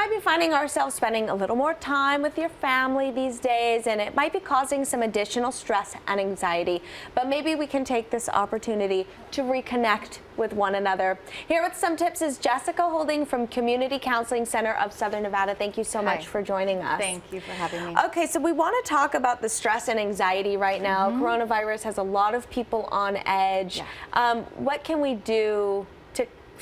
might be finding ourselves spending a little more time with your family these days, and it might be causing some additional stress and anxiety, but maybe we can take this opportunity to reconnect with one another. Here with some tips is Jessica Holding from Community Counseling Center of Southern Nevada. Thank you so much for joining us. Thank you for having me. Okay, so we want to talk about the stress and anxiety right now. Coronavirus has a lot of people on edge. Yeah. What can we do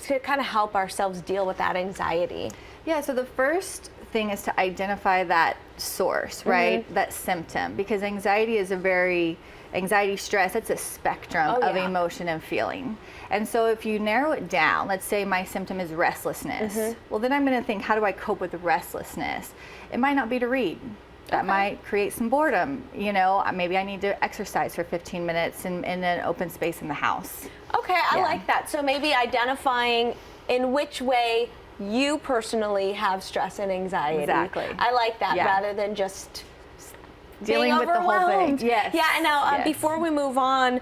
to kind of help ourselves deal with that anxiety? Yeah, so the first thing is to identify that source, right? That symptom, because anxiety, stress, it's a spectrum of emotion and feeling. And so if you narrow it down, let's say my symptom is restlessness. Well, then I'm going to think, how do I cope with restlessness? It might not be to read. That might create some boredom. You know, maybe I need to exercise for 15 minutes in an open space in the house. Okay, I like that. So maybe identifying in which way you personally have stress and anxiety. Exactly. I like that rather than just dealing with the whole thing. Yes. Yeah, and now before we move on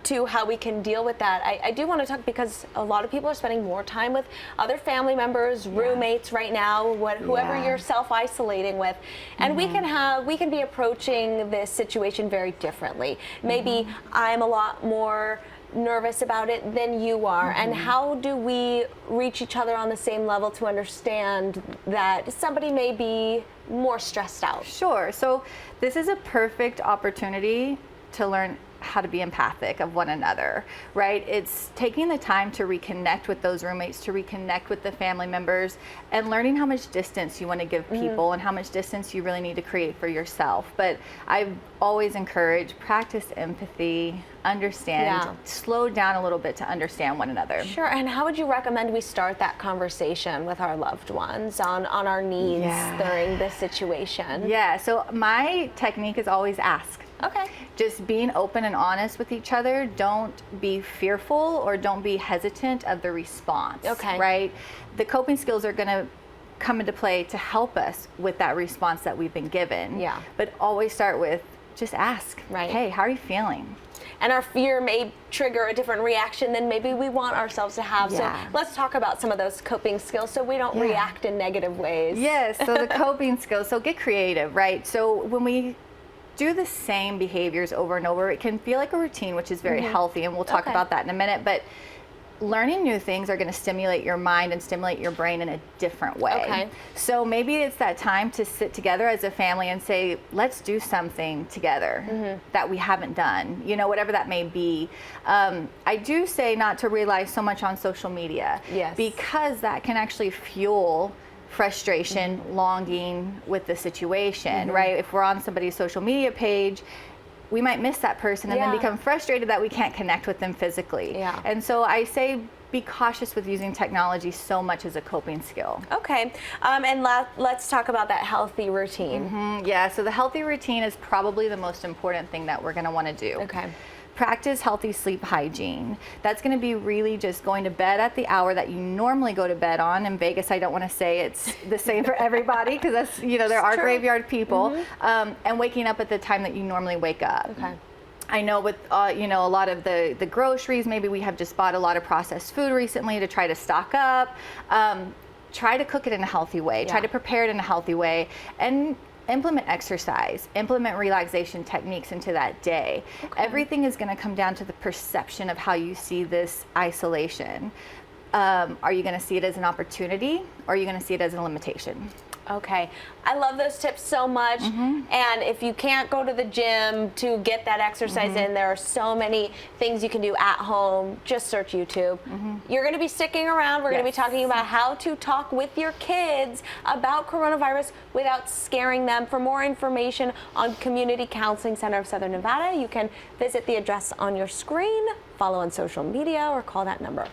to how we can deal with that, I do want to talk, because a lot of people are spending more time with other family members, roommates right now, whoever you're self-isolating with, and we can be approaching this situation very differently. Maybe I'm a lot more nervous about it than you are, and how do we reach each other on the same level to understand that somebody may be more stressed out? Sure. So this is a perfect opportunity to learn how to be empathic of one another, right? It's taking the time to reconnect with those roommates, to reconnect with the family members, and learning how much distance you want to give people and how much distance you really need to create for yourself. But I've always encouraged, practice empathy, understand, slow down a little bit to understand one another. Sure. And how would you recommend we start that conversation with our loved ones on our needs during this situation? Yeah, so my technique is always ask. Okay. Just being open and honest with each other. Don't be fearful or don't be hesitant of the response. Okay. Right? The coping skills are going to come into play to help us with that response that we've been given. Yeah. But always start with just ask. Right. Hey, how are you feeling? And our fear may trigger a different reaction than maybe we want ourselves to have. So let's talk about some of those coping skills so we don't react in negative ways. Yes, so the coping skills. So get creative, right? So when we do the same behaviors over and over, it can feel like a routine, which is very healthy, and we'll talk about that in a minute. But learning new things are going to stimulate your mind and stimulate your brain in a different way. Okay. So maybe it's that time to sit together as a family and say, let's do something together that we haven't done, you know, whatever that may be. I do say not to rely so much on social media, because that can actually fuel frustration, longing with the situation, right? If we're on somebody's social media page, we might miss that person and then become frustrated that we can't connect with them physically. And so I say be cautious with using technology so much as a coping skill. Okay, and let's talk about that healthy routine. Yeah, so the healthy routine is probably the most important thing that we're going to want to do. Okay. Practice healthy sleep hygiene. That's going to be really just going to bed at the hour that you normally go to bed on. In Vegas, I don't want to say it's the same for everybody, because that's, you know, there are graveyard people, and waking up at the time that you normally wake up. Okay. I know with you know, a lot of the groceries, maybe we have just bought a lot of processed food recently to try to stock up. Try to cook it in a healthy way. Try to prepare it in a healthy way, and implement exercise, implement relaxation techniques into that day. Everything is going to come down to the perception of how you see this isolation. Are you going to see it as an opportunity, or are you going to see it as a limitation? Okay, I love those tips so much. And if you can't go to the gym to get that exercise in, there are so many things you can do at home. Just search YouTube. You're going to be sticking around. We're going to be talking about how to talk with your kids about coronavirus without scaring them. For more information on Community Counseling Center of Southern Nevada, you can visit the address on your screen, follow on social media, or call that number.